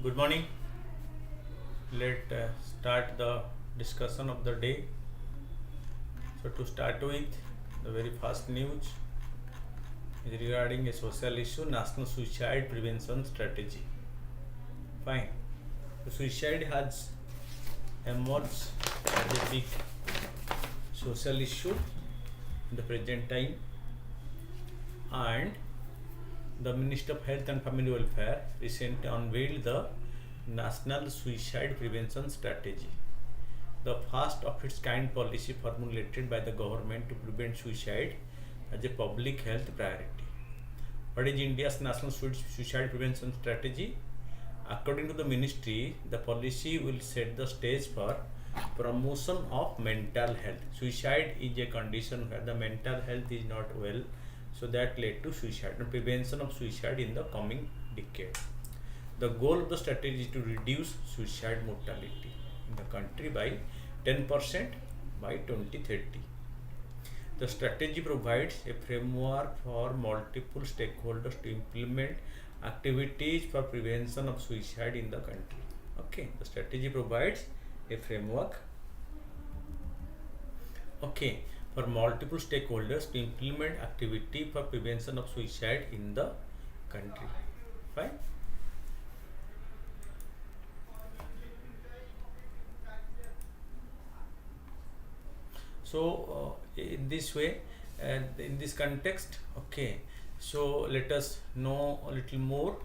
Good morning. Let start the discussion of the day. So to start with, the very first news is regarding a social issue, national suicide prevention strategy. Fine. So suicide has emerged as a big social issue in the present time, and the Minister of Health and Family Welfare recently unveiled the National Suicide Prevention Strategy, the first of its kind policy formulated by the government to prevent suicide as a public health priority. What is India's National Suicide Prevention Strategy? According to the ministry, the policy will set the stage for promotion of mental health. Suicide is a condition where the mental health is not well, so that led to suicide, and prevention of suicide in the coming decade. The goal of the strategy is to reduce suicide mortality in the country by 10% by 2030. The strategy provides a framework for multiple stakeholders to implement activities for prevention of suicide in the country. Okay, the strategy provides a framework for multiple stakeholders to implement activity for prevention of suicide in the country. Fine. So in this way and in this context, so let us know a little more.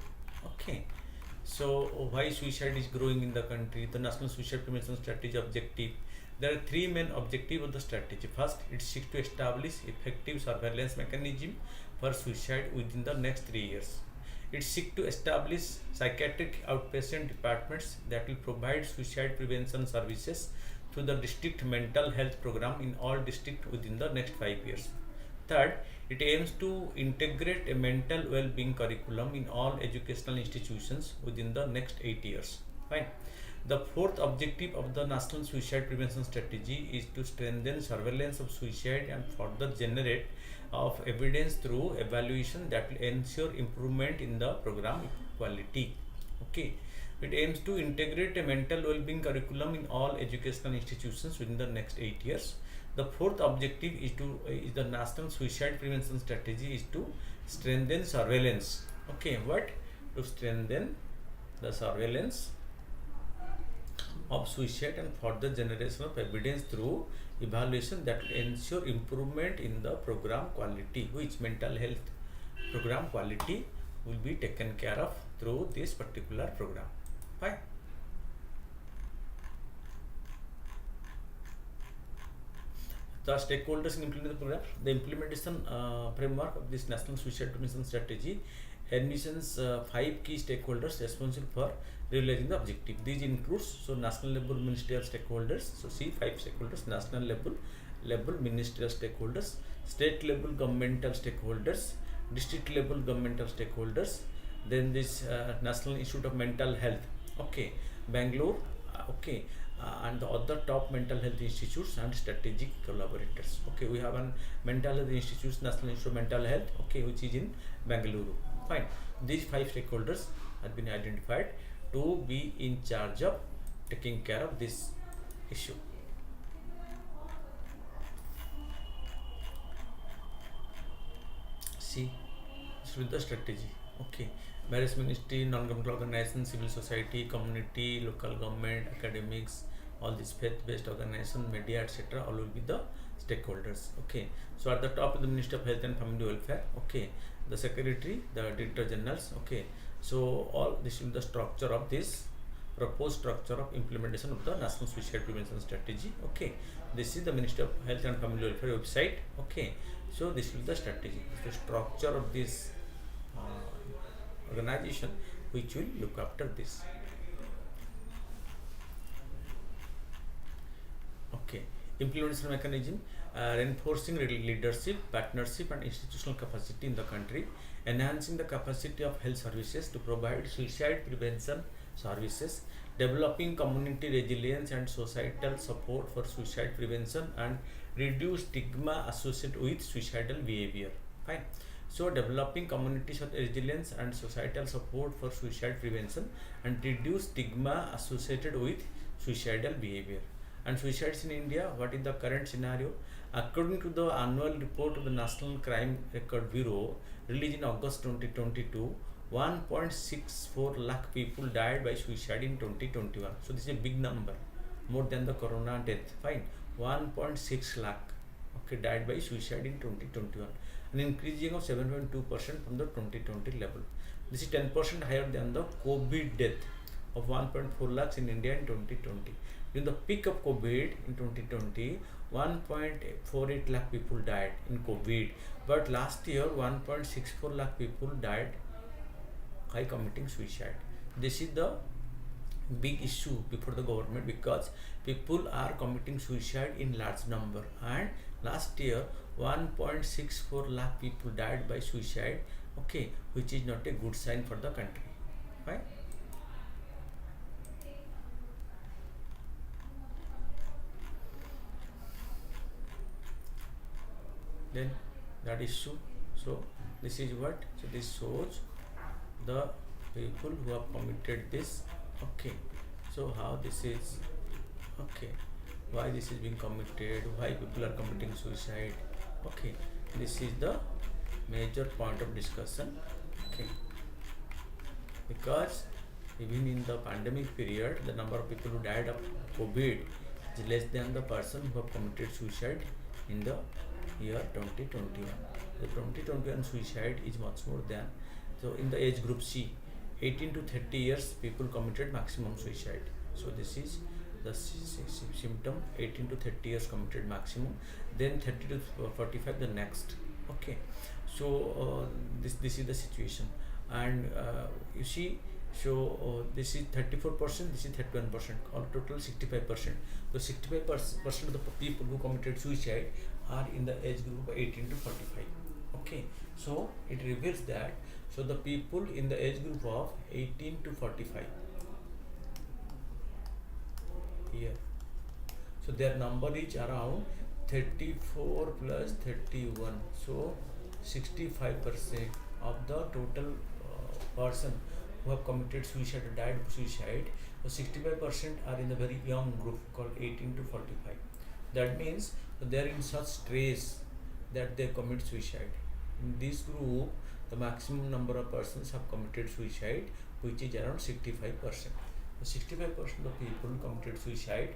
So why suicide is growing in the country? The National Suicide Prevention Strategy objective. There are three main objectives of the strategy. First, it seeks to establish effective surveillance mechanism for suicide within the next 3 years. It seeks to establish psychiatric outpatient departments that will provide suicide prevention services through the district mental health program in all districts within the next 5 years. Third, it aims to integrate a mental well-being curriculum in all educational institutions within the next 8 years. Fine. The fourth objective of the National Suicide Prevention Strategy is to strengthen surveillance of suicide and further generate of evidence through evaluation that will ensure improvement in the program quality. It aims to integrate a mental well-being curriculum in all educational institutions within the next 8 years. The fourth objective is the National Suicide Prevention Strategy is to strengthen surveillance. To strengthen the surveillance of suicide and further generation of evidence through evaluation that will ensure improvement in the program quality, which mental health program quality will be taken care of through this particular program. Fine. The stakeholders in implementing the program. The implementation framework of this National Suicide Prevention Strategy envisions 5 key stakeholders responsible for realizing the objective. These includes national level ministerial stakeholders. So see 5 stakeholders: national level ministerial stakeholders, state level governmental stakeholders, district level governmental stakeholders, then this National Institute of Mental Health, Bangalore, and the other top mental health institutes and strategic collaborators. We have a mental health institute, National Institute of Mental Health, which is in Bangalore. Fine. These 5 stakeholders have been identified to be in charge of taking care of this issue. See, this is the strategy. Various ministry, non-governmental organizations, civil society, community, local government, academics, all these faith-based organizations, media, etc. all will be the stakeholders. So at the top of the Ministry of Health and Family Welfare, the secretary, the director generals. So all this will be the structure of this proposed structure of implementation of the National Suicide Prevention Strategy. This is the Ministry of Health and Family Welfare website. So this will be the strategy, the structure of this organization which will look after this. Implementation mechanism, reinforcing leadership, partnership and institutional capacity in the country, enhancing the capacity of health services to provide suicide prevention services, developing community resilience and societal support for suicide prevention, and reduce stigma associated with suicidal behavior. Fine. So developing communities of resilience and societal support for suicide prevention and reduce stigma associated with suicidal behavior. And suicides in India, what is the current scenario? According to the annual report of the National Crime Record Bureau released in August 2022, 1.64 lakh people died by suicide in 2021. So this is a big number, more than the corona death. Fine, 1.6 lakh, okay, died by suicide in 2021, an increasing of 7.2% from the 2020 level. This is 10% higher than the COVID death of 1.4 lakhs in India in 2020. During the peak of COVID in 2020, 1.48 lakh people died in COVID, but last year 1.64 lakh people died by committing suicide. This is the big issue before the government, because people are committing suicide in large number, and last year 1.64 lakh people died by suicide, okay, which is not a good sign for the country, right? Then that issue. So this is what, so this shows the people who have committed this, okay. So how this is, okay, why this is being committed, why people are committing suicide, okay, this is the major point of discussion, okay. Because even in the pandemic period, the number of people who died of COVID is less than the person who have committed suicide in the year 2021. The 2021 suicide is much more than, so in the age group C, 18 to 30 years people committed maximum suicide. So this is the symptom, 18 to 30 years committed maximum, then 30 to 45 the next, okay. So this is the situation, and you see, so this is 34%, this is 31%, all total 65%. So 65% of the people who committed suicide are in the age group 18 to 45, okay. So it reveals that, so the people in the age group of 18 to 45 here, so their number is around 34 plus 31, so 65% of the total person who have committed suicide or died of suicide. So 65% are in the very young group called 18 to 45. That means they are in such stress that they commit suicide. In this group, the maximum number of persons have committed suicide, which is around 65%. So 65% of people committed suicide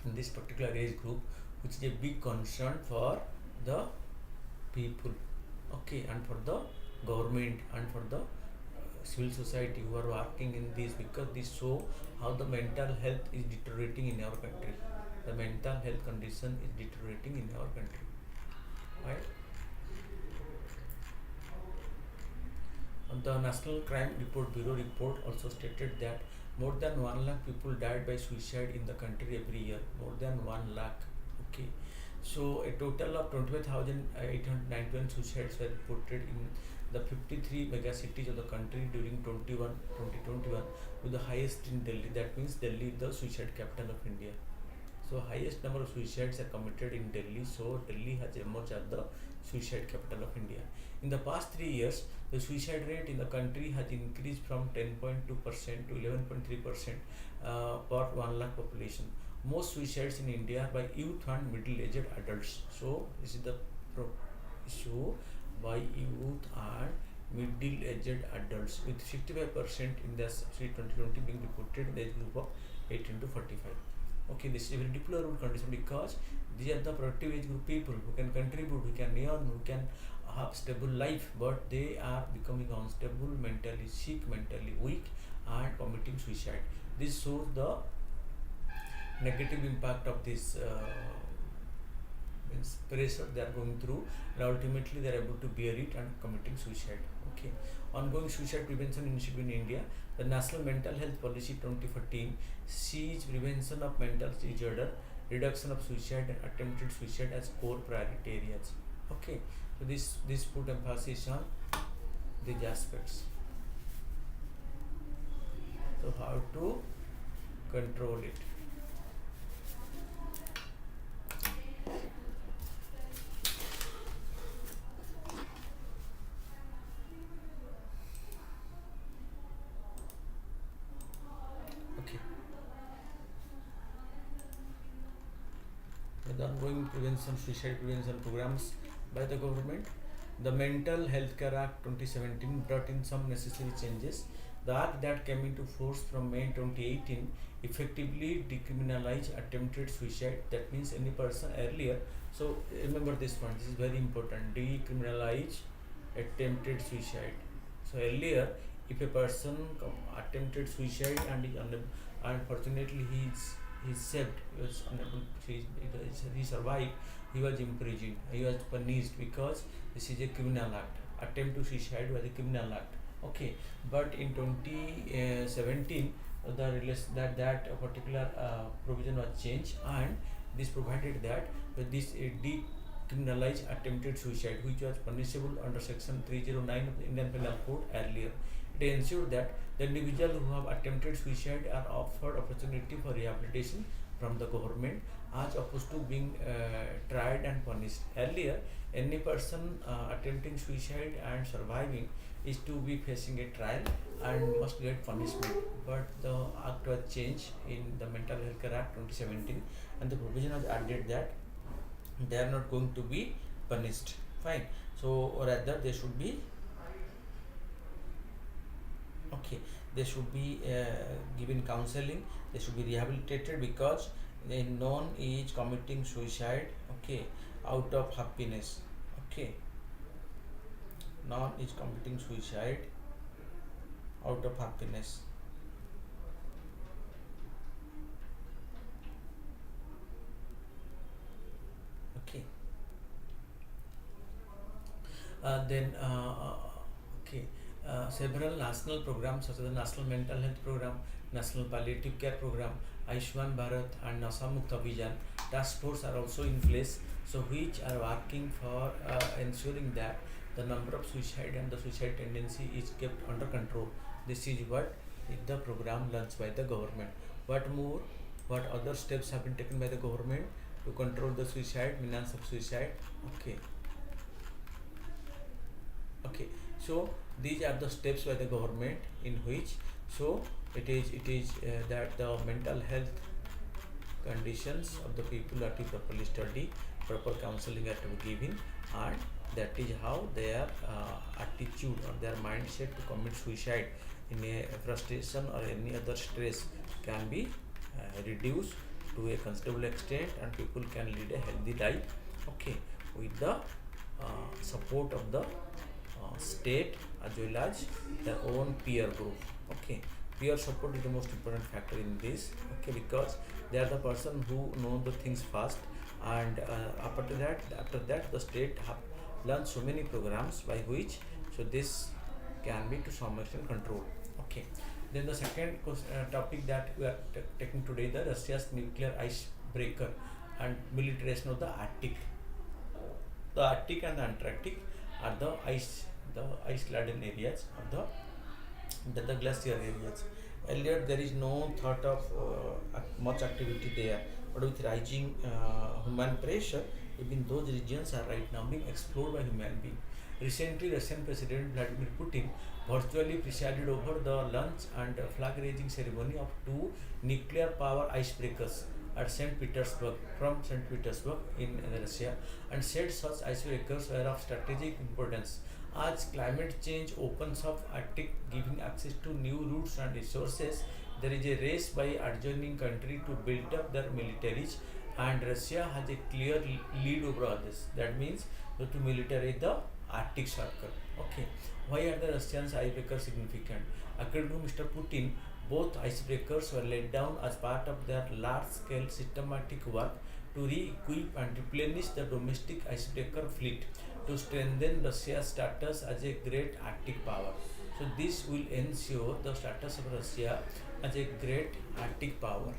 in this particular age group, which is a big concern for the people, okay, and for the government and for the civil society who are working in this, because this show how the mental health is deteriorating in our country. The mental health condition is deteriorating in our country, right? The National Crime Report Bureau report also stated that more than 1 lakh people died by suicide in the country every year. More than 1 lakh. Okay. So a total of 25,891 suicides were reported in the 53 mega cities of the country during 2021, with the highest in Delhi. That means Delhi is the suicide capital of India. So highest number of suicides are committed in Delhi. So Delhi has emerged as the suicide capital of India. In the past 3 years, the suicide rate in the country has increased from 10.2% to 11.3% per 1 lakh population. Most suicides in India are by youth and middle-aged adults. So this is the issue, by youth and middle-aged adults, with 65% in the 2020 being reported in the age group of 18 to 45. Okay, this is a very deplorable condition, because these are the productive age group people who can contribute, who can earn, who can have stable life, but they are becoming unstable, mentally sick, mentally weak, and committing suicide. This shows the negative impact of this pressure they are going through, and ultimately they are able to bear it and committing suicide. Okay. Ongoing suicide prevention initiative in India. The National Mental Health Policy 2014 sees prevention of mental disorder, reduction of suicide and attempted suicide as core priority areas. Okay. So this put emphasis on these aspects. So how to control it. the ongoing prevention, suicide prevention programs by the government. The Mental Health Care Act 2017 brought in some necessary changes. The act that came into force from May 2018 effectively decriminalized attempted suicide. That means any person earlier. So remember this one. This is very important. Decriminalize attempted suicide. So earlier, if a person attempted suicide and unfortunately he saved, he was unable, he survived, he was imprisoned, he was punished because this is a criminal act. Attempt to suicide was a criminal act. Okay, but in 2017, that particular provision was changed, and this provided that this decriminalized attempted suicide, which was punishable under section 309 of the Indian Penal Code earlier. It ensured that the individuals who have attempted suicide are offered opportunity for rehabilitation from the government as opposed to being tried and punished. Earlier, any person attempting suicide and surviving is to be facing a trial and must get punishment. But the act was changed in the Mental Health Care Act 2017, and the provision was added that they are not going to be punished. Fine. So, or rather, they should be they should be given counseling, they should be rehabilitated, because none is committing suicide out of happiness. None is committing suicide out of happiness. Then several national programs such as the National Mental Health Program, National Palliative Care Program, Ayushman Bharat and Nasha Mukt Abhijan task force are also in place, so which are working for ensuring that the number of suicide and the suicide tendency is kept under control. This is what is the program launched by the government. What other steps have been taken by the government to control the suicide, menace of suicide? So these are the steps by the government in which, so it is that the mental health conditions of the people are to be properly studied, proper counseling are to be given, and that is how their attitude or their mindset to commit suicide in a frustration or any other stress can be reduced to a considerable extent, and people can lead a healthy life with the support of the state as well as their own peer group. Peer support is the most important factor in this, because they are the person who know the things fast, and after that the state have launched so many programs by which so this can be to some extent controlled. Then the second topic that we are taking today, the Russia's nuclear icebreaker and militarization of the Arctic. The Arctic and the Antarctic are the ice-laden areas of the glacier areas. Earlier there is no thought of much activity there, but with rising human pressure, even those regions are right now being explored by human beings. Recently, Russian President Vladimir Putin virtually presided over the launch and flag raising ceremony of two nuclear power icebreakers at St. Petersburg in Russia, and said such icebreakers were of strategic importance as climate change opens up Arctic, giving access to new routes and resources. There is a race by adjoining country to build up their militaries, and Russia has a clear lead over others. That means to militarize the Arctic Circle. Why are the Russians icebreakers significant? According to Mr. Putin, both icebreakers were laid down as part of their large-scale systematic work to re-equip and replenish the domestic icebreaker fleet to strengthen Russia's status as a great Arctic power. So this will ensure the status of Russia as a great Arctic power.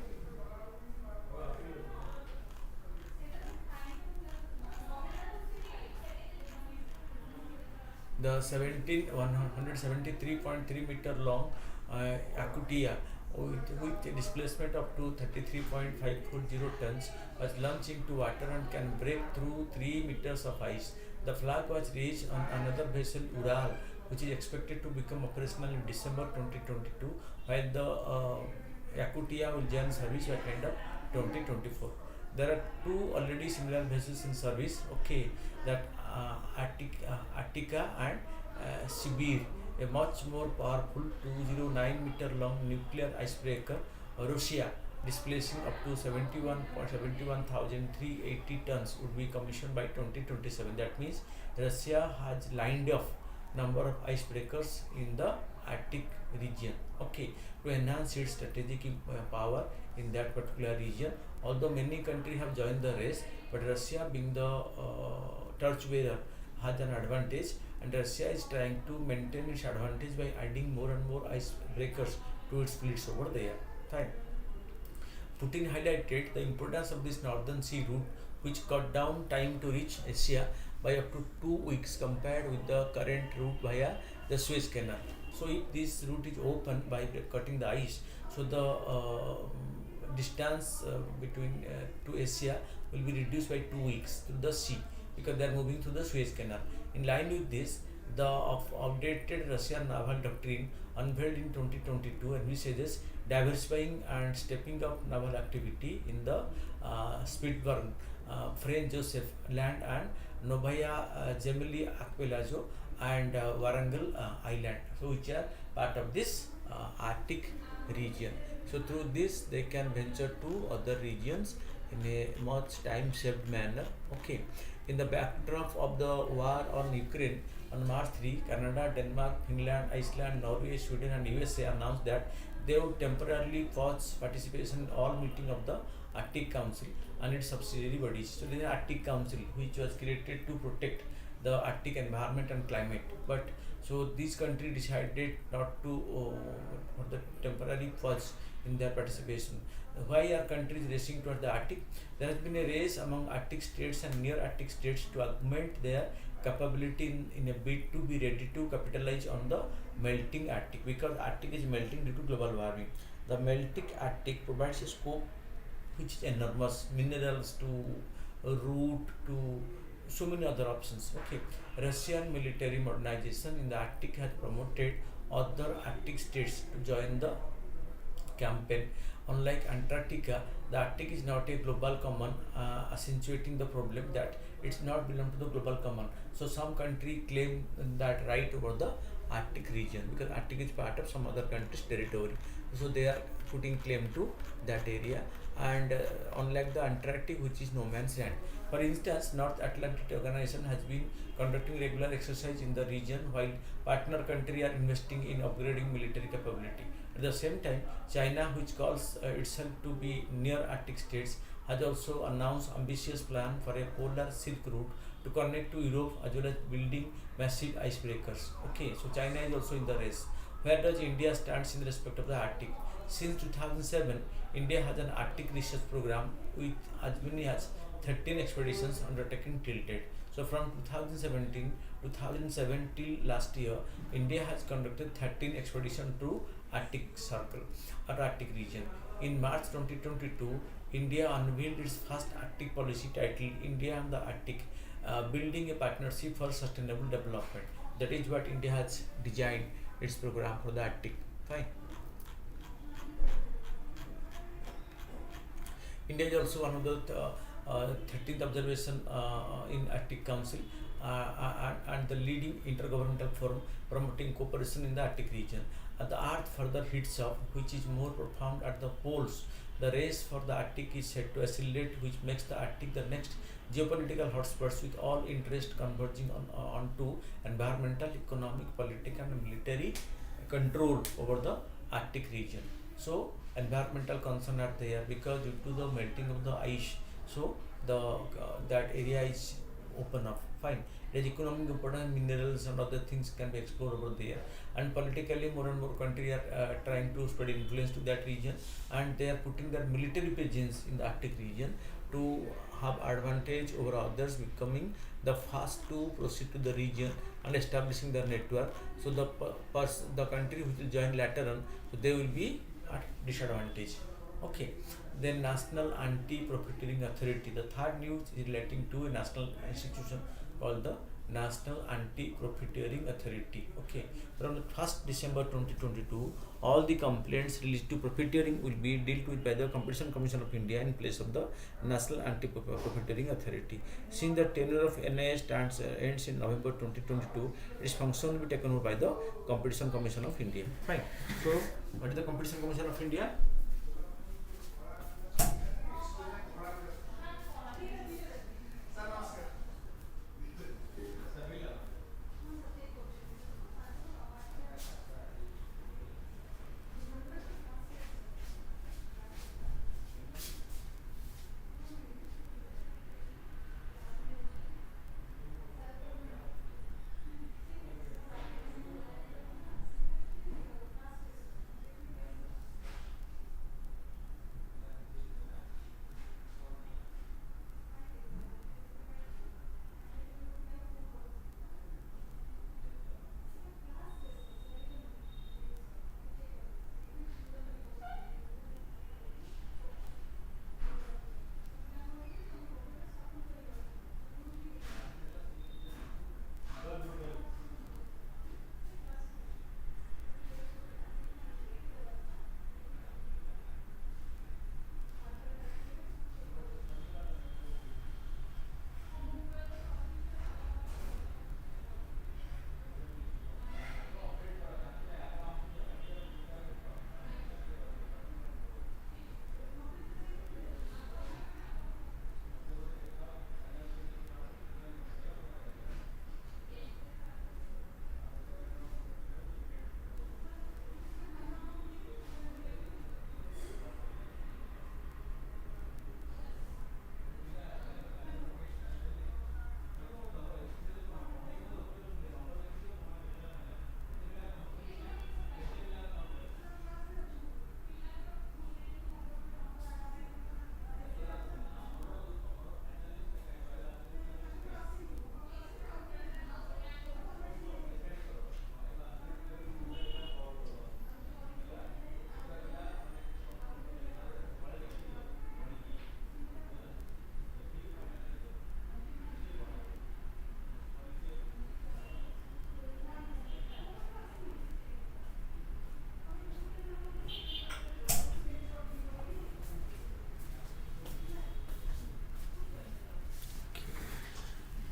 The 173.3 meter long Yakutia with a displacement up to 33.540 tons was launched into water and can break through 3 meters of ice. The flag was raised on another vessel, Ujala, which is expected to become operational in December 2022, while the Yakutia will join service by end of 2024. There are two already similar vessels in service. Okay, that Attica and Sibir, a much more powerful 209-meter long nuclear icebreaker, Russia, displacing up to 71,380 tons, would be commissioned by 2027. That means Russia has lined up number of icebreakers in the Arctic region. Okay, to enhance its strategic power in that particular region. Although many countries have joined the race, but Russia, being the torch bearer, has an advantage, and Russia is trying to maintain its advantage by adding more and more icebreakers to its fleets over there. Fine. Putin highlighted the importance of this northern sea route, which cut down time to reach Asia by up to 2 weeks compared with the current route via the Suez Canal. So if this route is open by cutting the ice, so the distance between to Asia will be reduced by 2 weeks through the sea, because they are moving through the Suez Canal. In line with this, the updated Russian naval doctrine unveiled in 2022 envisages diversifying and stepping up naval activity in the Spitsbergen, Franz Joseph Land, and Novaya Zemlya Archipelago, and Warangal Island, so which are part of this Arctic region. So through this they can venture to other regions in a much time-saved manner. Okay. In the backdrop of the war on Ukraine, on March 3, Canada, Denmark, Finland, Iceland, Norway, Sweden, and USA announced that they would temporarily pause participation in all meetings of the Arctic Council and its subsidiary bodies. So there is Arctic Council, which was created to protect the Arctic environment and climate. But so these countries decided not to for the temporary pause in their participation. Why are countries racing towards the Arctic? There has been a race among Arctic states and near Arctic states to augment their capability in a bid to be ready to capitalize on the melting Arctic, because Arctic is melting due to global warming. The melting Arctic provides a scope which is enormous, minerals to root to so many other options. Okay, Russian military modernization in the Arctic has promoted other Arctic states to join the campaign. Unlike Antarctica, the Arctic is not a global common, accentuating the problem that it's not belong to the global common. So some country claim that right over the Arctic region, because Arctic is part of some other country's territory. So they are putting claim to that area, and unlike the Antarctic, which is no man's land. For instance, North Atlantic Organization has been conducting regular exercise in the region, while partner countries are investing in upgrading military capability. At the same time, China, which calls itself to be near Arctic states, has also announced ambitious plan for a polar Silk Route to connect to Europe, as well as building massive icebreakers. Okay, so China is also in the race. Where does India stand in respect of the Arctic? Since 2007, India has an Arctic research program with as many as 13 expeditions undertaken till date. So from 2007 till last year, India has conducted 13 expeditions to Arctic Circle or Arctic region. In March 2022, India unveiled its first Arctic policy titled India and the Arctic, building a partnership for sustainable development. That is what India has designed its program for the Arctic. Fine. India is also one of the 13th observation in Arctic Council, and the leading intergovernmental forum promoting cooperation in the Arctic region. As the Earth further heats up, which is more profound at the poles, the race for the Arctic is set to accelerate, which makes the Arctic the next geopolitical hotspots, with all interest converging onto environmental, economic, political, and military control over the Arctic region. So environmental concerns are there because due to the melting of the ice, so the that area is open up. Fine. There's economic importance, minerals and other things can be explored over there. And politically, more and more countries are trying to spread influence to that region, and they are putting their military presence in the Arctic region to have advantage over others, becoming the first to proceed to the region and establishing their network. So the country which will join later on, so they will be at disadvantage. Okay. Then National Anti-Profiteering Authority. The third news is relating to a national institution called the National Anti-Profiteering Authority. Okay, from the 1st December 2022, all the complaints related to profiteering will be dealt with by the Competition Commission of India in place of the National Anti-Profiteering Authority. Since the tenure of NIA ends in November 2022, its function will be taken over by the Competition Commission of India. Fine. So, what is the Competition Commission of India?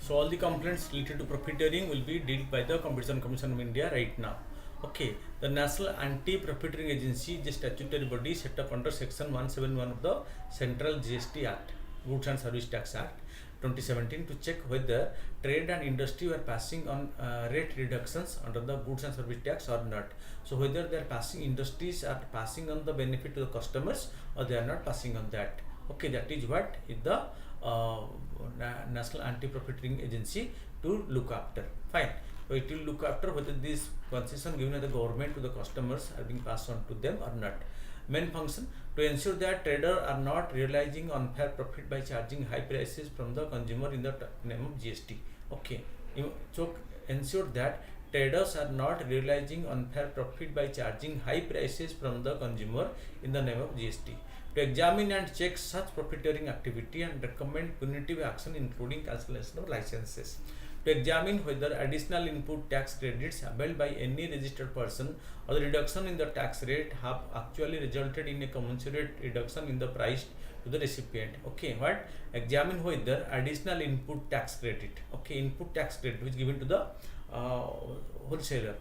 So all the complaints related to profiteering will be dealt by the Competition Commission of India right now. Okay, the National Anti-Profiteering Agency is a statutory body set up under Section 171 of the Central GST Act, Goods and Service Tax Act 2017, to check whether trade and industry were passing on rate reductions under the goods and service tax or not. So whether they are passing, industries are passing on the benefit to the customers or they are not passing on that. Okay, that is what is the National Anti-Profiteering Agency to look after. Fine. So it will look after whether this concession given by the government to the customers are being passed on to them or not. Main function to ensure that traders are not realizing unfair profit by charging high prices from the consumer in the name of GST. Okay. So ensure that traders are not realizing unfair profit by charging high prices from the consumer in the name of GST. To examine and check such profiteering activity and recommend punitive action including cancellation of licenses. To examine whether additional input tax credits availed by any registered person or the reduction in the tax rate have actually resulted in a commensurate reduction in the price to the recipient. Okay, what? Examine whether additional input tax credit, okay, input tax credit which given to the wholesaler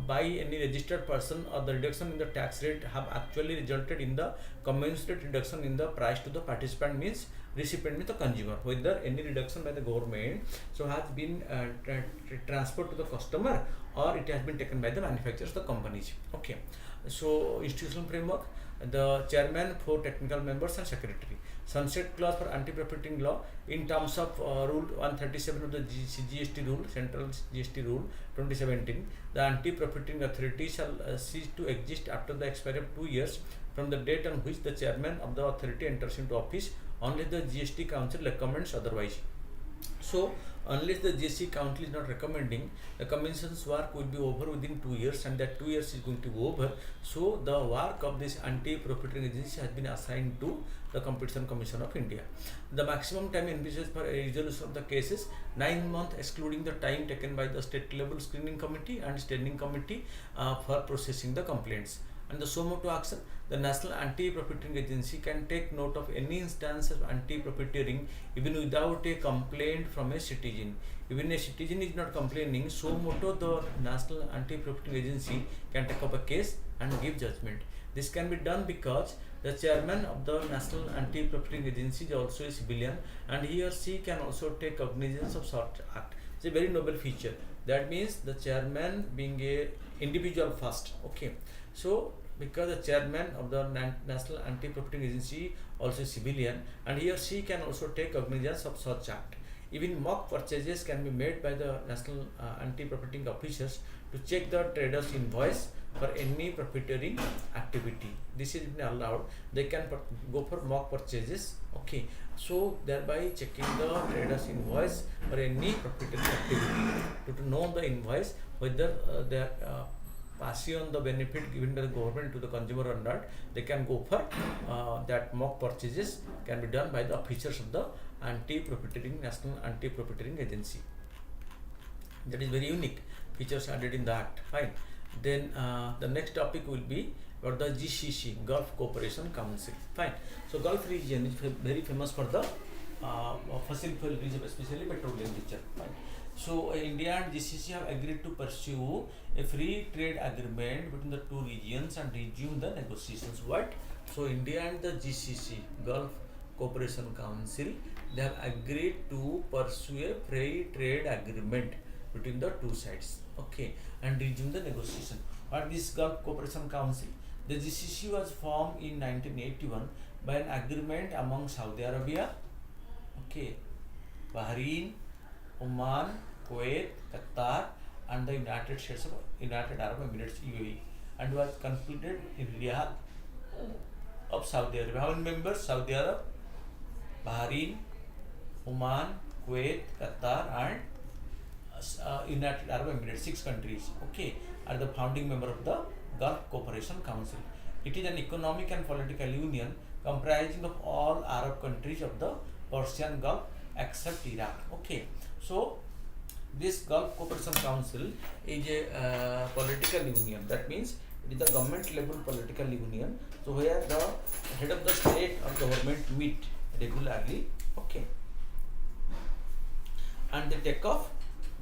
by any registered person or the reduction in the tax rate have actually resulted in the commensurate reduction in the price to the participant, means recipient means the consumer, whether any reduction by the government so has been transferred to the customer or it has been taken by the manufacturers, the companies. Okay, so institutional framework, the chairman, 4 technical members and secretary. Sunset clause for anti-profiteering law in terms of rule 137 of the GST rule, central GST rule 2017. The anti-profiteering authority shall cease to exist after the expiry of 2 years from the date on which the chairman of the authority enters into office, unless the GST council recommends otherwise. So unless the JC Council is not recommending, the commission's work will be over within 2 years, and that 2 years is going to be over. So the work of this anti-profiteering agency has been assigned to the Competition Commission of India. The maximum time envisaged for a resolution of the case is 9 months, excluding the time taken by the state level screening committee and standing committee for processing the complaints. And the suo motu action, the National Anti-Profiteering Agency can take note of any instance of anti-profiteering even without a complaint from a citizen. Even a citizen is not complaining, suo motu the National Anti-Profiteering Agency can take up a case and give judgment. This can be done because the chairman of the National Anti-Profiteering Agency is also a civilian, and he or she can also take cognizance of such act. It's a very noble feature. That means the chairman being a individual first. Okay. So because the chairman of the National Anti-Profiteering Agency also a civilian, and he or she can also take cognizance of such act. Even mock purchases can be made by the National Anti-Profiteering officers to check the trader's invoice for any profiteering activity. This is been allowed. They can go for mock purchases. Okay, so thereby checking the trader's invoice for any profiteering activity to know the invoice whether they are passing on the benefit given by the government to the consumer or not. They can go for that mock purchases can be done by the officers of the National Anti-Profiteering Agency. That is very unique features added in the act. Fine. Then the next topic will be about the GCC, Gulf Cooperation Council. Fine. So Gulf region is very famous for the fossil fuel region, especially petroleum region. Fine. So India and GCC have agreed to pursue a free trade agreement between the two regions and resume the negotiations. What? So India and the GCC, Gulf Cooperation Council, they have agreed to pursue a free trade agreement between the two sides. Okay, and resume the negotiation. What is Gulf Cooperation Council? The GCC was formed in 1981 by an agreement among Saudi Arabia, okay, Bahrain, Oman, Kuwait, Qatar, and the United Arab Emirates (UAE), and was concluded in Riyadh of Saudi Arabia. How many members? Saudi Arab, Bahrain, Oman, Kuwait, Qatar, and United Arab Emirates. 6 countries. Okay, are the founding member of the Gulf Cooperation Council. It is an economic and political union comprising of all Arab countries of the Persian Gulf except Iraq. Okay, so this Gulf Cooperation Council is a political union. That means it is the government level political union. So where the head of the state or government meet regularly. Okay, and they take off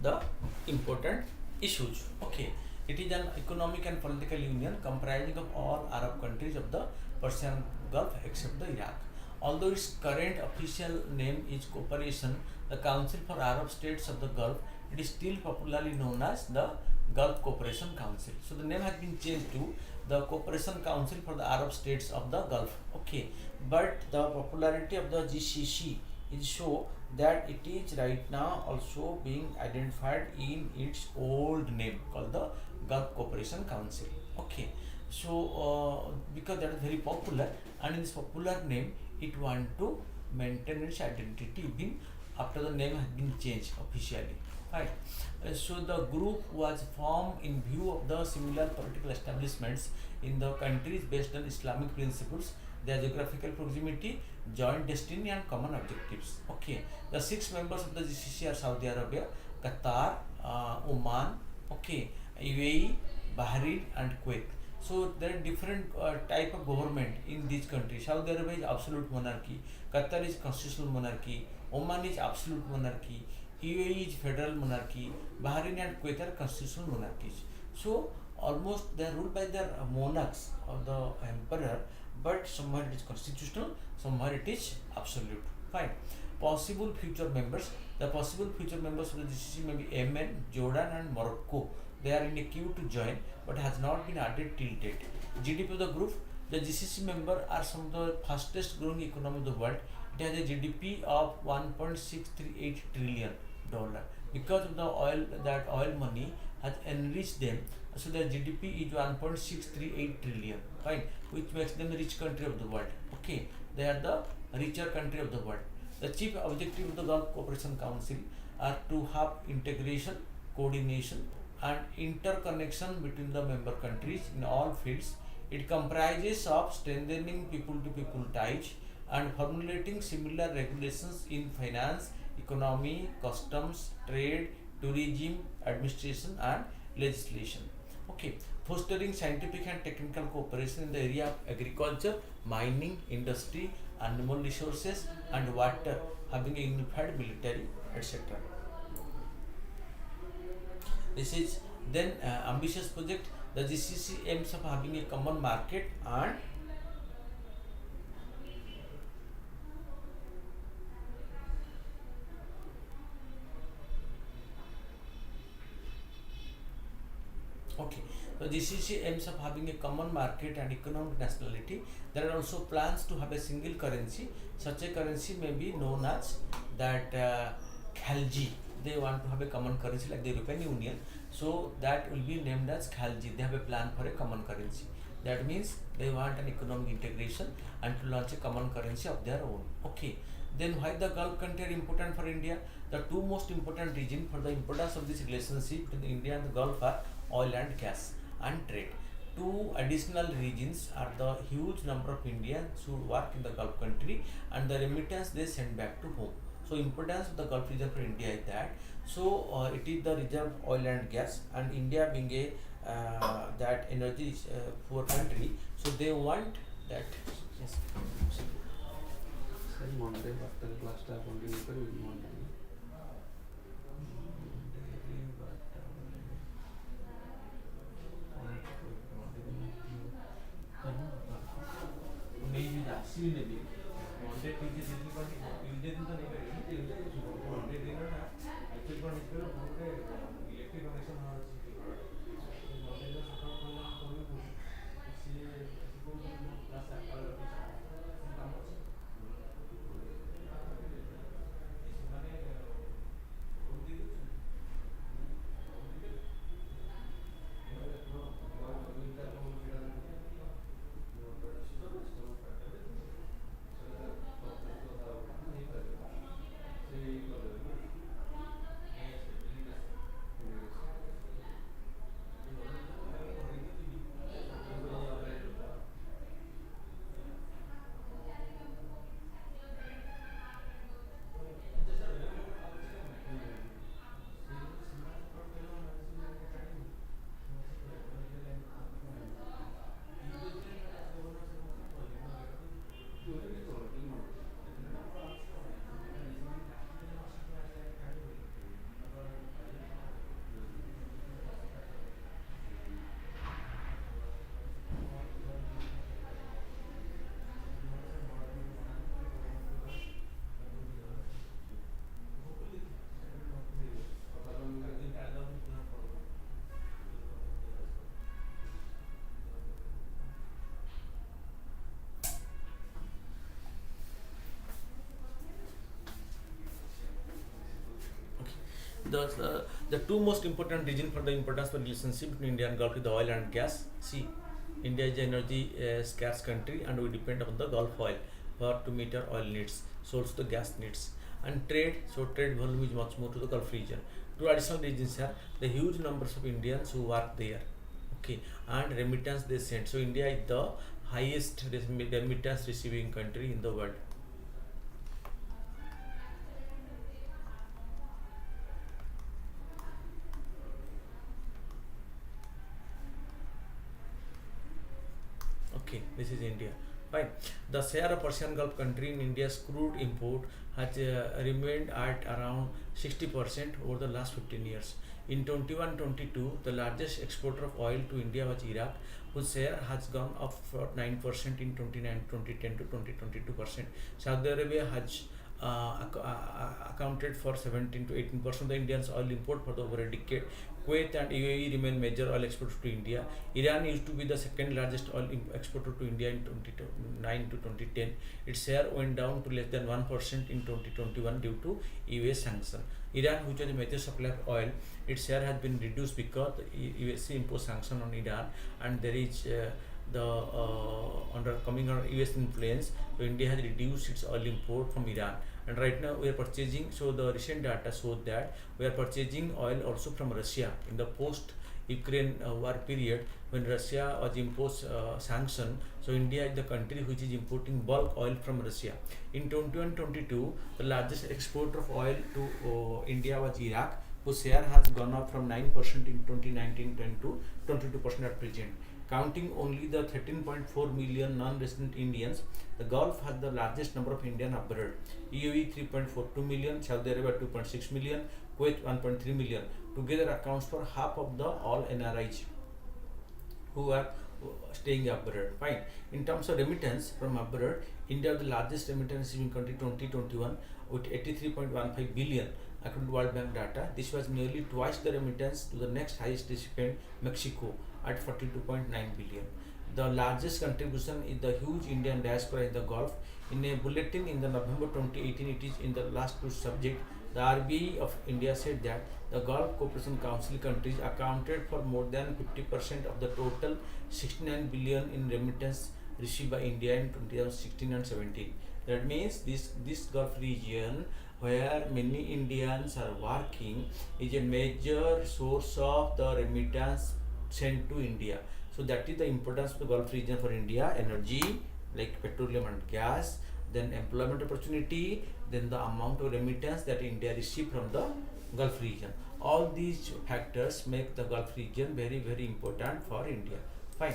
the important issues. Okay, it is an economic and political union comprising of all Arab countries of the Persian Gulf except the Iraq. Although its current official name is Cooperation, the Council for Arab States of the Gulf, it is still popularly known as the Gulf Cooperation Council. So the name has been changed to the Cooperation Council for the Arab States of the Gulf. Okay, but the popularity of the GCC is show that it is right now also being identified in its old name called the Gulf Cooperation Council. Okay, so because that is very popular, and in this popular name it want to maintain its identity even after the name has been changed officially. Right. So the group was formed in view of the similar political establishments in the countries based on Islamic principles, their geographical proximity, joint destiny, and common objectives. Okay, the 6 members of the GCC are Saudi Arabia, Qatar, Oman, okay, UAE, Bahrain, and Kuwait. So there are different type of government in these countries. Saudi Arabia is absolute monarchy, Qatar is constitutional monarchy, Oman is absolute monarchy, UAE is federal monarchy, Bahrain and Kuwait are constitutional monarchies. So almost they are ruled by their monarchs of the emperor, but somewhere it is constitutional, somewhere it is absolute. Fine. Possible future members. The possible future members of the GCC may be Yemen, Jordan, and Morocco. They are in a queue to join, but has not been added till date. GDP of the group. The GCC members are some of the fastest growing economy of the world. It has a GDP of $1.638 trillion because of the oil money has enriched them. So their GDP is 1.638 trillion, right? Which makes them the rich country of the world. Okay, they are the richer country of the world. The chief objective of the Gulf Cooperation Council are to have integration, coordination, and interconnection between the member countries in all fields. It comprises of strengthening people-to-people ties and formulating similar regulations in finance, economy, customs, trade, tourism, administration, and legislation. Okay, fostering scientific and technical cooperation in the area of agriculture, mining, industry, animal resources, and water, having a unified military, etc. This is then ambitious project. The GCC aims of having a common market and okay. So GCC aims of having a common market and economic nationality. There are also plans to have a single currency. Such a currency may be known as that Khalji. They want to have a common currency like the European Union. So that will be named as Khalji. They have a plan for a common currency. That means they want an economic integration and to launch a common currency of their own. Okay. Then why the Gulf country are important for India? The two most important regions for the importance of this relationship between India and the Gulf are oil and gas and trade. Two additional regions are the huge number of Indians who work in the Gulf country and the remittance they send back to home. So importance of the Gulf region for India is that. So it is the reserve oil and gas, and India being a that energy poor country, so they want that. Yes. Sir, Monday after class ଟା continue କରିବି Monday. The two most important region for the importance for relationship between India and Gulf is the oil and gas. See, India is an energy scarce country and we depend on the Gulf oil for to meet our oil needs, so also the gas needs. And trade, so trade volume is much more to the Gulf region. Two additional regions are the huge numbers of Indians who work there. Okay, and remittance they send. So India is the highest remittance receiving country in the world. Okay, this is India. Fine. The share of Persian Gulf country in India's crude import has remained at around 60% over the last 15 years. In 21-22, the largest exporter of oil to India was Iraq, whose share has gone up for 9% in 2010 to 2022%. Saudi Arabia has accounted for 17 to 18% of the Indians oil import for the over a decade. Kuwait and UAE remain major oil exporters to India. Iran used to be the second largest oil exporter to India in 2009 to 2010. Its share went down to less than 1% in 2021 due to US sanction. Iran, which was a major supplier of oil, its share has been reduced because the USA imposed sanction on Iran, and there is under coming under US influence, so India has reduced its oil import from Iran, and right now we are purchasing. So the recent data showed that we are purchasing oil also from Russia in the post Ukraine war period, when Russia was imposed sanction. So India is the country which is importing bulk oil from Russia. In 21-22, the largest exporter of oil to India was Iraq, whose share has gone up from 9% in 2019 to 22% at present. Counting only the 13.4 million non-resident Indians, the Gulf has the largest number of Indian abroad. UAE 3.42 million, Saudi Arabia 2.6 million, Kuwait 1.3 million. Together accounts for half of the all NRIs who are staying abroad. Fine. In terms of remittance from abroad, India is the largest remittance in country 2021 with 83.15 billion. According to World Bank data, this was nearly twice the remittance to the next highest recipient, Mexico, at 42.9 billion. The largest contribution is the huge Indian diaspora in the Gulf. In a bulletin in the November 2018, it is in the last two subject, the RBI of India said that the Gulf Cooperation Council countries accounted for more than 50% of the total 69 billion in remittance received by India in 2016 and 17. That means this Gulf region where many Indians are working is a major source of the remittance sent to India. So that is the importance of the Gulf region for India: energy like petroleum and gas, then employment opportunity, then the amount of remittance that India receives from the Gulf region. All these factors make the Gulf region very, very important for India. Fine.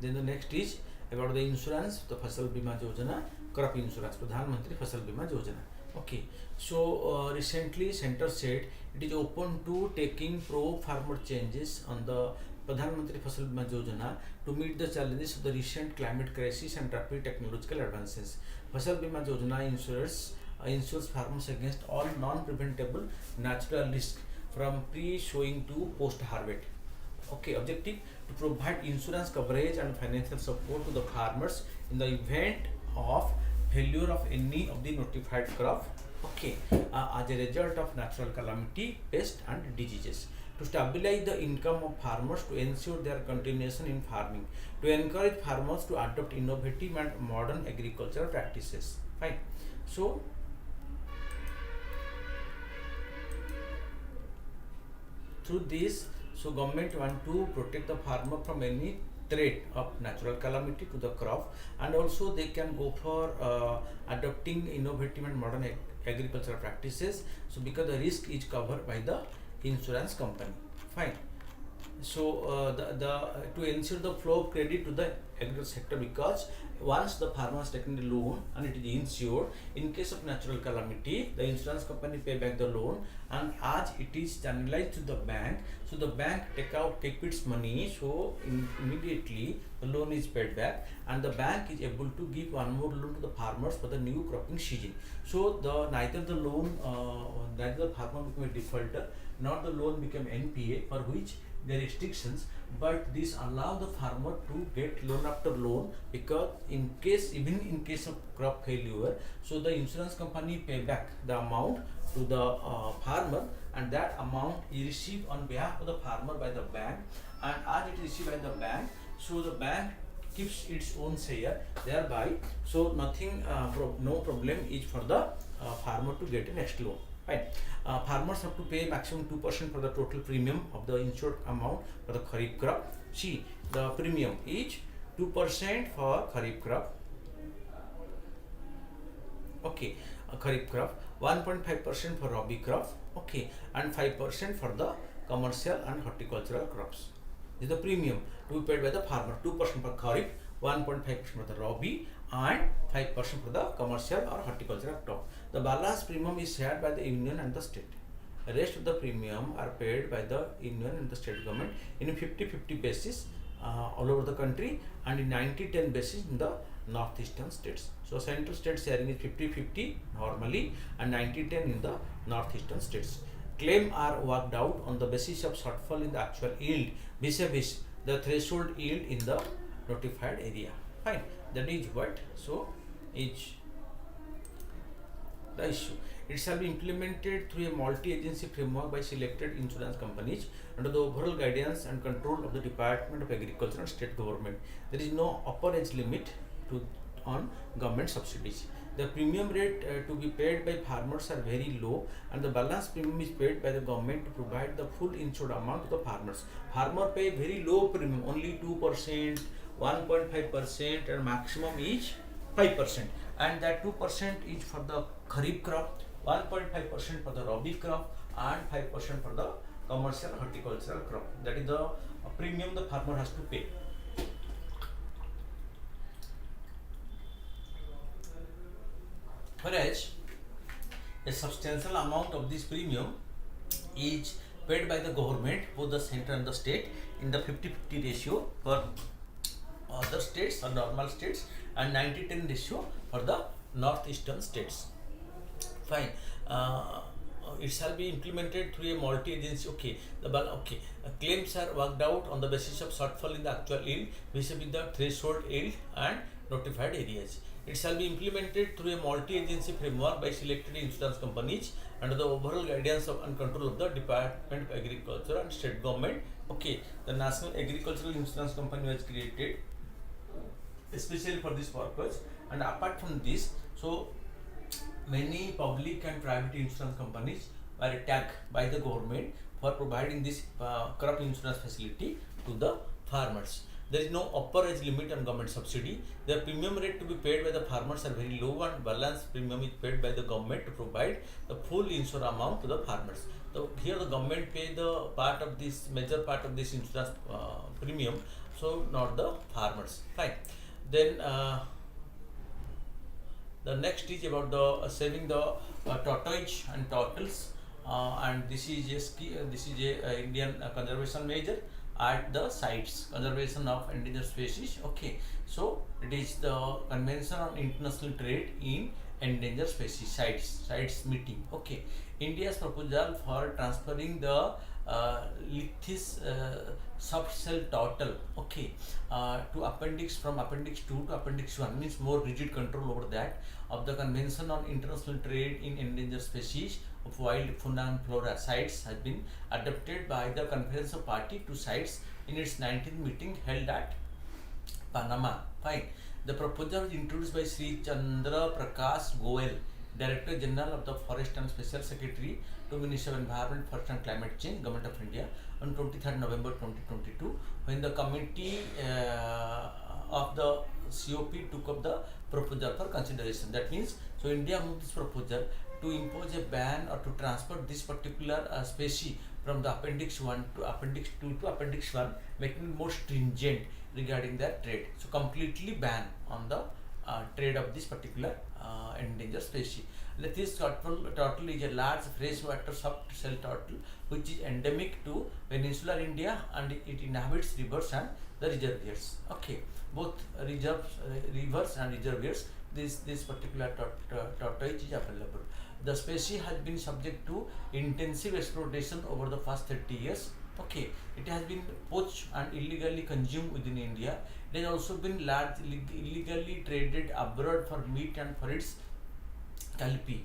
Then the next is about the insurance, the Fasal Bima Yojana, crop insurance, Pradhan Mantri Fasal Bima Yojana. Okay, so recently Center said it is open to taking pro-farmer changes on the Pradhan Mantri Fasal Bima Yojana to meet the challenges of the recent climate crisis and rapid technological advances. Fasal Bima Yojana insures farmers against all non-preventable natural risks from pre-sowing to post-harvest. Okay, objective to provide insurance coverage and financial support to the farmers in the event of failure of any of the notified crop, okay, as a result of natural calamity, pest and diseases, to stabilize the income of farmers, to ensure their continuation in farming, to encourage farmers to adopt innovative and modern agricultural practices. Fine. So through this, so government want to protect the farmer from any threat of natural calamity to the crop, and also they can go for adopting innovative and modern agricultural practices. So because the risk is covered by the insurance company. Fine. So to ensure the flow of credit to the agricultural sector, because once the farmer has taken the loan and it is insured, in case of natural calamity, the insurance company pay back the loan, and as it is channelized to the bank, so the bank take its money, so immediately the loan is paid back, and the bank is able to give one more loan to the farmers for the new cropping season. So neither the farmer become a defaulter, nor the loan become NPA, for which the restrictions, but this allow the farmer to get loan after loan, because even in case of crop failure, so the insurance company pay back the amount to the farmer, and that amount is received on behalf of the farmer by the bank, and as it is received by the bank, so the bank keeps its own share thereby, so nothing no problem is for the farmer to get a next loan. Right. Farmers have to pay maximum 2% for the total premium of the insured amount for the Kharif crop. See, the premium is 2% for Kharif crop. Okay, Kharif crop, 1.5% for Rabi crop. Okay, and 5% for the commercial and horticultural crops. This is the premium to be paid by the farmer. 2% for Kharif, 1.5% for the Rabi, and 5% for the commercial or horticultural crop. The balance premium is shared by the union and the state. The rest of the premium are paid by the union and the state government in a 50-50 basis all over the country, and in 90-10 basis in the northeastern states. So central state sharing is 50-50 normally, and 90-10 in the northeastern states. Claims are worked out on the basis of shortfall in the actual yield vis-a-vis the threshold yield in the notified area. Fine. That is what so is the issue. It shall be implemented through a multi-agency framework by selected insurance companies under the overall guidance and control of the Department of Agriculture and State Government. There is no upper age limit on government subsidies. The premium rate to be paid by farmers are very low, and the balance premium is paid by the government to provide the full insured amount to the farmers. Farmer pay very low premium, only 2%, 1.5%, and maximum is 5%. And that 2% is for the kharif crop, 1.5% for the rabi crop, and 5% for the commercial horticultural crop. That is the premium the farmer has to pay. Whereas a substantial amount of this premium is paid by the government, both the center and the state, in the 50-50 ratio for other states or normal states, and 90-10 ratio for the northeastern states. Fine. It shall be implemented through a multi-agency. Claims are worked out on the basis of shortfall in the actual yield vis-a-vis the threshold yield and notified areas. It shall be implemented through a multi-agency framework by selected insurance companies under the overall guidance of and control of the Department of Agriculture and State Government. The National Agricultural Insurance Company was created especially for this purpose, and apart from this, so many public and private insurance companies were tagged by the government for providing this crop insurance facility to the farmers. There is no upper age limit on government subsidy. The premium rate to be paid by the farmers are very low, and balance premium is paid by the government to provide the full insured amount to the farmers. So here the government pay the part of this, major part of this insurance premium, so not the farmers. Fine. Then the next is about the saving the tortoise and turtles, and this is a Indian conservation measure at the sites, conservation of endangered species. So it is the Convention on International Trade in Endangered Species sites meeting. India's proposal for transferring the Lithis subshell turtle to appendix, from appendix 2 to appendix 1, means more rigid control over that of the Convention on International Trade in Endangered Species of Wild Fauna and Flora sites has been adopted by the Conference of Party to Sites in its 19th meeting held at Panama. Fine. The proposal was introduced by Sri Chandra Prakash Goel, Director General of the Forest and Special Secretary to Ministry of Environment, Forest and Climate Change, Government of India, on 23rd November 2022, when the committee of the COP took up the proposal for consideration. That means, so India moved this proposal to impose a ban or to transfer this particular species from the appendix 1 to appendix 2 to appendix 1, making it more stringent regarding their trade. So completely ban on the trade of this particular endangered species. This turtle is a large freshwater soft shell turtle which is endemic to peninsular India, and it inhabits rivers and the reservoirs. Both rivers and reservoirs, this particular tortoise is available. The species has been subject to intensive exploitation over the past 30 years. It has been poached and illegally consumed within India. It has also been largely illegally traded abroad for meat and for its calpi.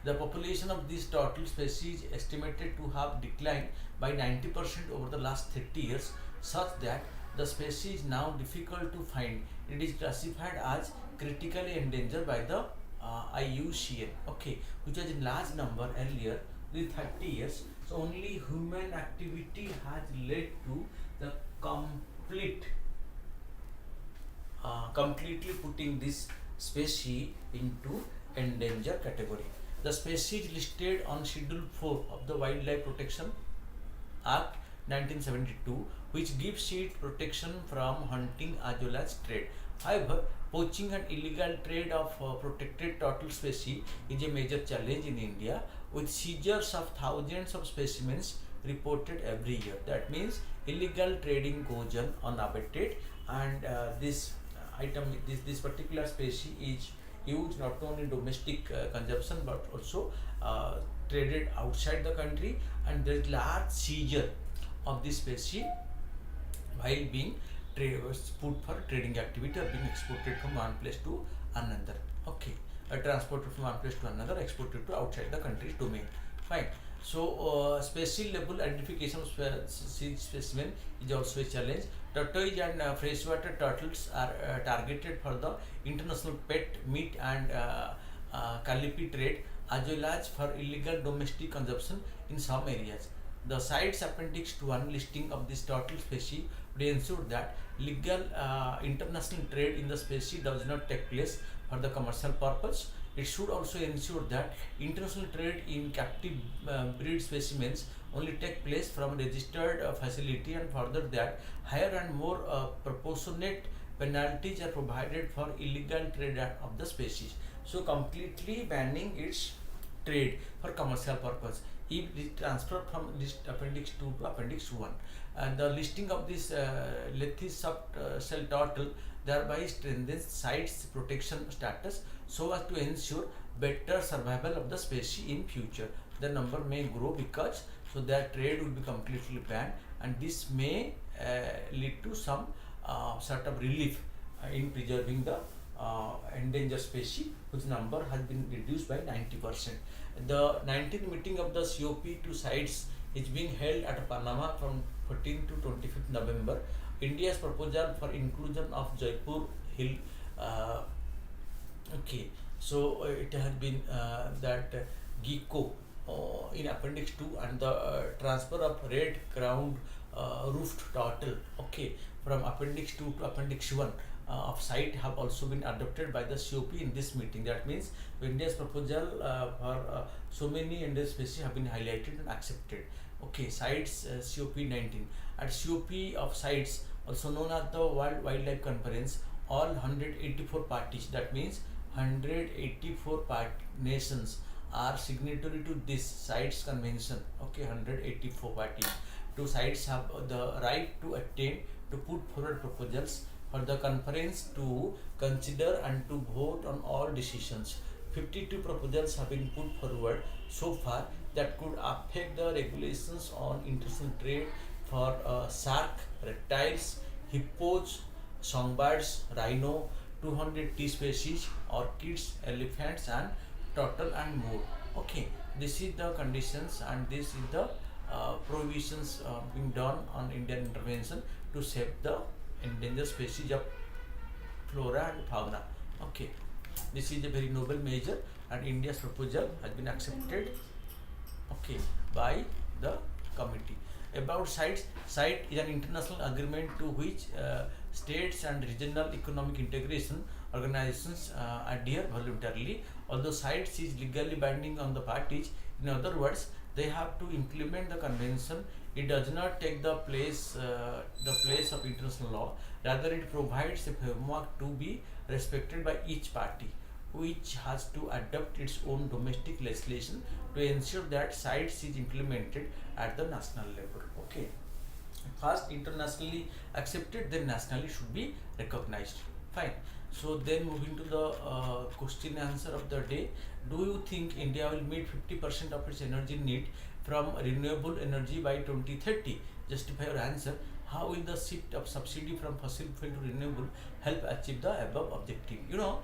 The population of this turtle species is estimated to have declined by 90% over the last 30 years, such that the species is now difficult to find. It is classified as critically endangered by the IUCN, which was in large number earlier with 30 years. So only human activity has led to the completely putting this species into endangered category. The species listed on Schedule 4 of the Wildlife Protection Act 1972, which gives it protection from hunting as well as trade. However, poaching and illegal trade of protected turtle species is a major challenge in India, with seizures of thousands of specimens reported every year. That means illegal trading goes on unabated, and this particular species is used not only in domestic consumption but also traded outside the country, and there is large seizure of this species while being put for trading activity or being exported from one place to another. transported from one place to another, exported to outside the country's domain. Fine. So special level identification of seed specimen is also a challenge. Tortoise and freshwater turtles are targeted for the international pet meat and calipi trade, as well as for illegal domestic consumption in some areas. The CITES Appendix to 1 listing of this turtle species would ensure that legal international trade in the species does not take place for the commercial purpose. It should also ensure that international trade in captive breed specimens only take place from registered facility, and further that higher and more proportionate penalties are provided for illegal trade of the species. So completely banning its trade for commercial purpose if it transfer from list appendix 2 to appendix 1. And the listing of this Lethis subshell turtle thereby strengthens CITES protection status so as to ensure better survival of the species in future. The number may grow because so their trade will be completely banned, and this may lead to some sort of relief in preserving the endangered species, whose number has been reduced by 90%. The 19th meeting of the COP to CITES is being held at Panama from 14 to 25th November. India's proposal for inclusion of Jaipur Hill. Okay, so it has been that gecko in appendix 2, and the transfer of red crowned roofed turtle, okay, from appendix 2 to appendix 1 of site have also been adopted by the COP in this meeting. That means India's proposal for so many endangered species have been highlighted and accepted. Okay, CITES COP19. At COP of CITES, also known as the World Wildlife Conference, all 184 parties, that means 184 nations are signatory to this CITES convention. Okay, 184 parties. Two sides have the right to attain to put forward proposals for the conference to consider and to vote on all decisions. 52 proposals have been put forward so far that could affect the regulations on international trade for shark, reptiles, hippos, songbirds, rhino, 200 tea species, orchids, elephants, and turtle, and more. Okay, this is the conditions, and this is the provisions being done on Indian intervention to save the endangered species of flora and fauna. Okay, this is a very noble measure, and India's proposal has been accepted, okay, by the committee. About CITES, CITES is an international agreement to which states and regional economic integration organizations adhere voluntarily. Although CITES is legally binding on the parties, in other words, they have to implement the convention. It does not take the place of international law. Rather, it provides a framework to be respected by each party, which has to adopt its own domestic legislation to ensure that CITES is implemented at the national level. Okay, first internationally accepted, then nationally should be recognized. Fine. So then moving to the question answer of the day. Do you think India will meet 50% of its energy need from renewable energy by 2030? Justify your answer. How will the shift of subsidy from fossil fuel to renewable help achieve the above objective? You know,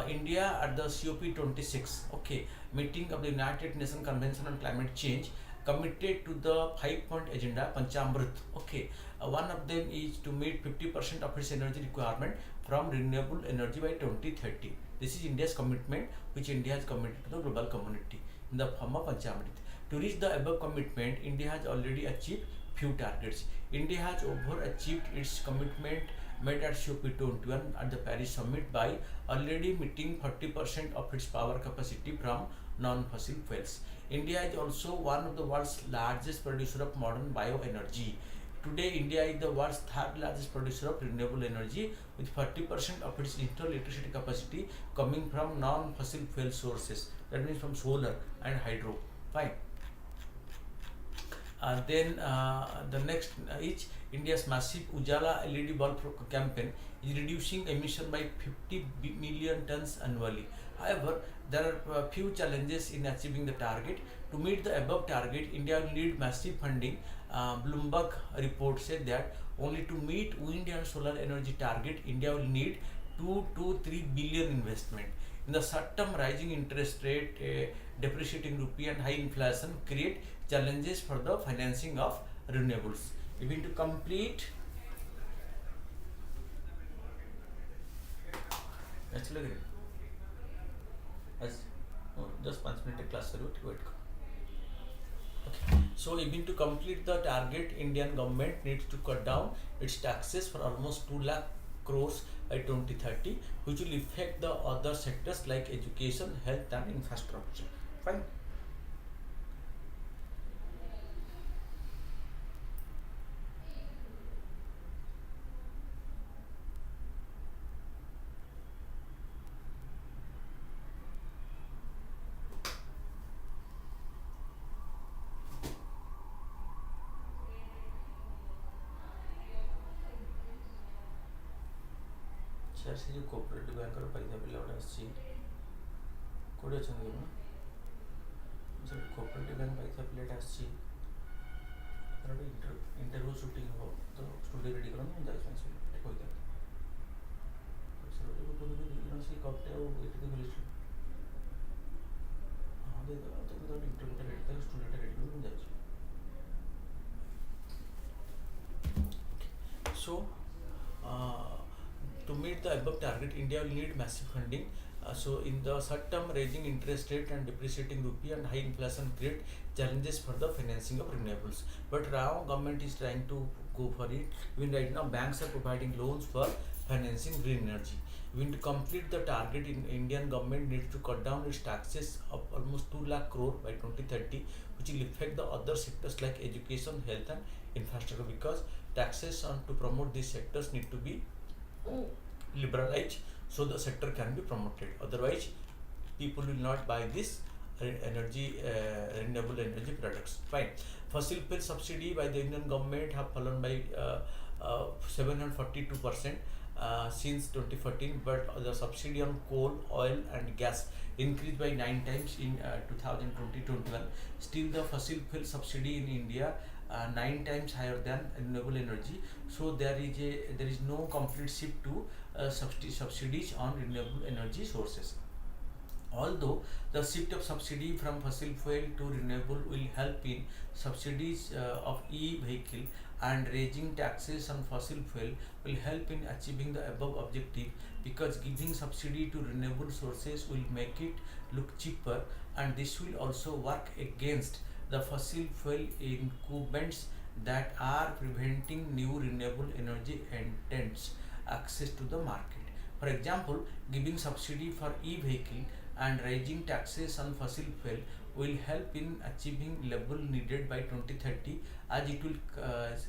India at the COP26, okay, meeting of the United Nations Convention on Climate Change, committed to the 5-point agenda Panchamrit. Okay, one of them is to meet 50% of its energy requirement from renewable energy by 2030. This is India's commitment, which India has committed to the global community in the form of Panchamrit. To reach the above commitment, India has already achieved few targets. India has overachieved its commitment made at COP21 at the Paris Summit by already meeting 40% of its power capacity from non-fossil fuels. India is also one of the world's largest producer of modern bioenergy. Today, India is the world's third largest producer of renewable energy, with 40% of its installed electricity capacity coming from non-fossil fuel sources. That means from solar and hydro. Fine. Then the next is India's massive Ujala LED bulb campaign is reducing emission by 50 million tons annually. However, there are few challenges in achieving the target. To meet the above target, India will need massive funding. Bloomberg report said that only to meet wind and solar energy target, India will need 2 to 3 billion investment. In the short term, rising interest rate, depreciating rupee, and high inflation create challenges for the financing of renewables. Even to complete, actually, as just 5 minute class wait. So even to complete the target, Indian government needs to cut down its taxes for almost 2 lakh crores by 2030, which will affect the other sectors like education, health, and infrastructure. Fine. Sir से जो cooperative bank पैसा पिला गोटे आसी कौटे अच्छा sir cooperative bank पैसा पिलाटा आसी interview shooting हम तो स्टूडियो रेडी कर जाए सर से कपटे हाँ दे तो इंटरव्यूटा रेडी था स्टूडियोटा रेडी कर जाए so to meet the above target, India will need massive funding. So in the short term, raising interest rate and depreciating rupee and high inflation create challenges for the financing of renewables. But now government is trying to go for it. Even right now, banks are providing loans for financing green energy. Even to complete the target, in Indian government needs to cut down its taxes of almost 2 lakh crore by 2030, which will affect the other sectors like education, health, and infrastructure, because taxes on to promote these sectors need to be liberalized so the sector can be promoted. Otherwise, people will not buy this renewable energy products. Fine. Fossil fuel subsidy by the Indian government have fallen by 742% since 2014, but the subsidy on coal, oil, and gas increased by 9 times in 2020-21. Still, the fossil fuel subsidy in India 9 times higher than renewable energy. So there is no complete shift to subsidies on renewable energy sources. Although the shift of subsidy from fossil fuel to renewable will help in subsidies of e-vehicle, and raising taxes on fossil fuel will help in achieving the above objective, because giving subsidy to renewable sources will make it look cheaper, and this will also work against the fossil fuel incumbents that are preventing new renewable energy entrants access to the market. For example, giving subsidy for e-vehicle and raising taxes on fossil fuel will help in achieving level needed by 2030, as it will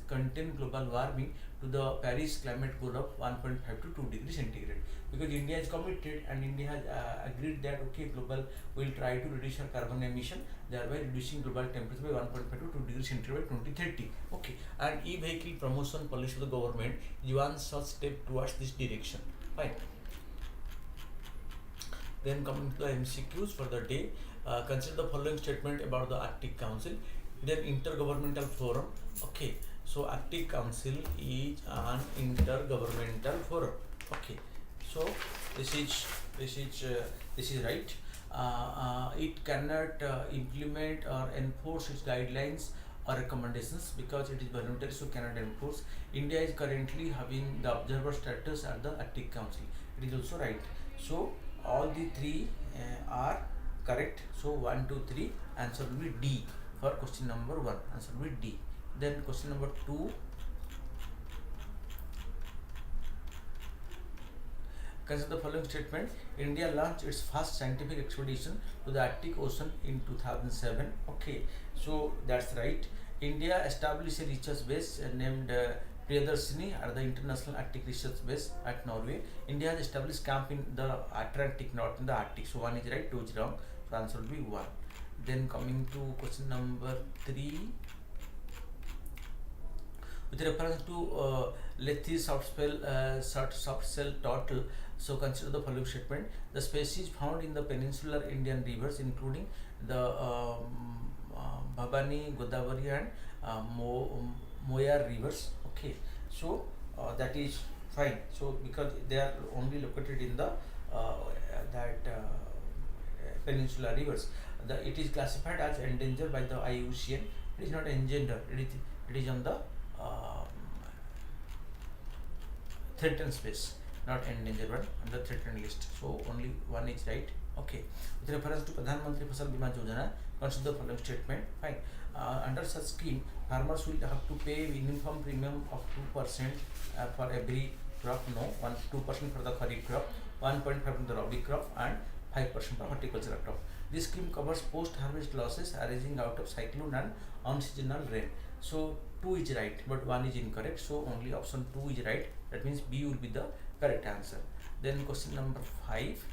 contain global warming to the Paris climate goal of 1.5 to 2 degrees centigrade. Because India is committed and India has agreed that okay, global will try to reduce our carbon emission, thereby reducing global temperature by 1.5 to 2 degrees centigrade by 2030. Okay, and e-vehicle promotion policy of the government is one such step towards this direction. Fine. Then coming to the MCQs for the day, consider the following statement about the Arctic Council. Then intergovernmental forum. Okay, so Arctic Council is an intergovernmental forum. Okay, so this is right. It cannot implement or enforce its guidelines or recommendations because it is voluntary, so cannot enforce. India is currently having the observer status at the Arctic Council. It is also right. So all the three are correct. So 1, 2, 3 answer will be D for question number 1. Answer will be D. Then question number 2. Consider the following statement. India launched its first scientific expedition to the Arctic Ocean in 2007. Okay, so that's right. India established a research base named Priyadarshini at the International Arctic Research Base at Norway. India has established camp in the Atlantic, not in the Arctic. So 1 is right, 2 is wrong. So answer will be 1. Then coming to question number 3. With reference to Lethe soft shell turtle, so consider the following statement. The species found in the peninsular Indian rivers, including the Bhavani, Godavari, and Moyar rivers. Okay, so that is fine. So because they are only located in the that peninsula rivers. It is classified as endangered by the IUCN. It is not endangered. It is on the threatened space, not endangered one, on the threatened list. So only one is right. Okay. With reference to Pradhan Mantri Fasal Bima Yojana, consider the following statement. Fine. Under such scheme, farmers will have to pay uniform premium of 2% for every crop. No, 2% for the kharif crop, 1.5% for the rabi crop, and 5% for horticultural crop. This scheme covers post-harvest losses arising out of cyclone and unseasonal rain. So 2 is right, but 1 is incorrect. So only option 2 is right. That means B will be the correct answer. Then question number 5.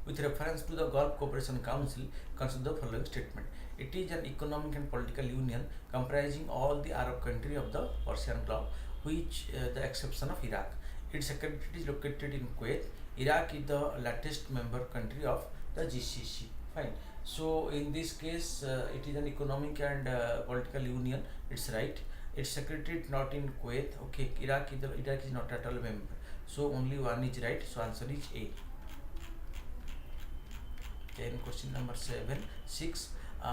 With reference to the Gulf Cooperation Council, consider the following statement. It is an economic and political union comprising all the Arab countries of the Persian Gulf, which the exception of Iraq. Its secretariat is located in Kuwait. Iraq is the latest member country of the GCC. Fine. So in this case, it is an economic and political union. It's right. Its secretariat not in Kuwait. Okay. Iraq is not at all member. So only one is right. So answer is A. Then question number 6.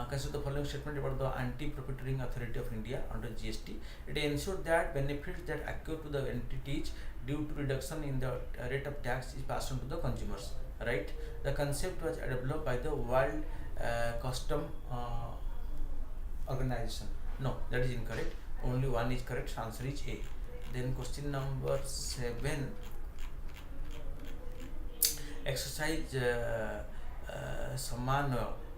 Consider the following statement about the Anti-Profiteering Authority of India under GST. It ensures that benefits that accrue to the entities due to reduction in the rate of tax is passed on to the consumers. Right? The concept was developed by the World Custom Organization. No, that is incorrect. Only one is correct. So answer is A. Then question number 7. Exercise Saman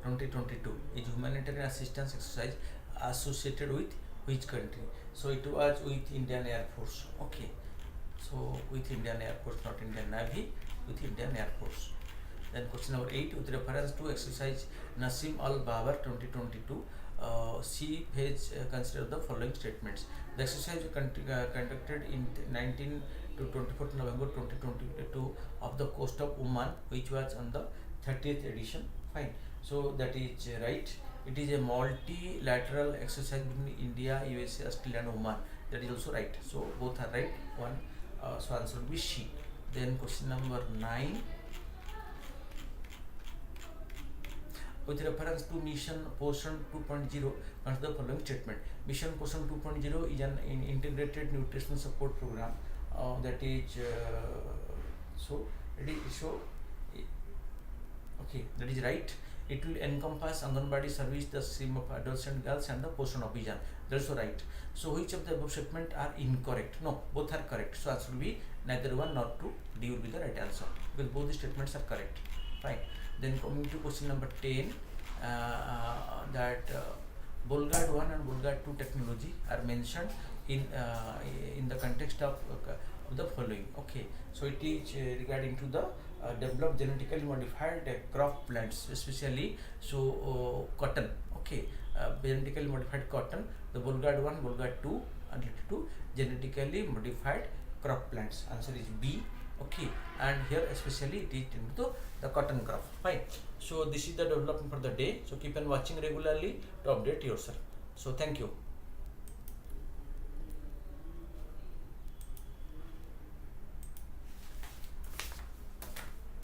2022 is humanitarian assistance exercise associated with which country? So it was with Indian Air Force. Okay. So with Indian Air Force, not Indian Navy, with Indian Air Force. Then question number 8, with reference to exercise Nasim Al Babar 2022, C page consider the following statements. The exercise was conducted in 19 to 24th November 2022 of the coast of Oman, which was on the 30th edition. Fine. So that is right. It is a multilateral exercise between India, USA, Australia and Oman. That is also right. So both are right. One. So answer will be C. Then question number 9. With reference to Mission Potion 2.0, consider the following statement. Mission Potion 2.0 is an integrated nutrition support program that is okay, that is right. It will encompass Anganwadi service, the stream of adults and girls, and the Potion Abhijan. That's also right. So which of the above statement are incorrect? No, both are correct. So answer will be neither 1 nor 2. D will be the right answer because both the statements are correct. Fine. Then coming to question number 10, that Bolgard 1 and Bolgard 2 technology are mentioned in the context of the following. Okay, so it is regarding to the developed genetically modified crop plants, especially cotton. Okay, genetically modified cotton. The Bolgard 1, Bolgard 2 are related to genetically modified crop plants. Answer is B. Okay, and here especially it is into the cotton crop. Fine. So this is the development for the day. So keep on watching regularly to update yourself. So thank you.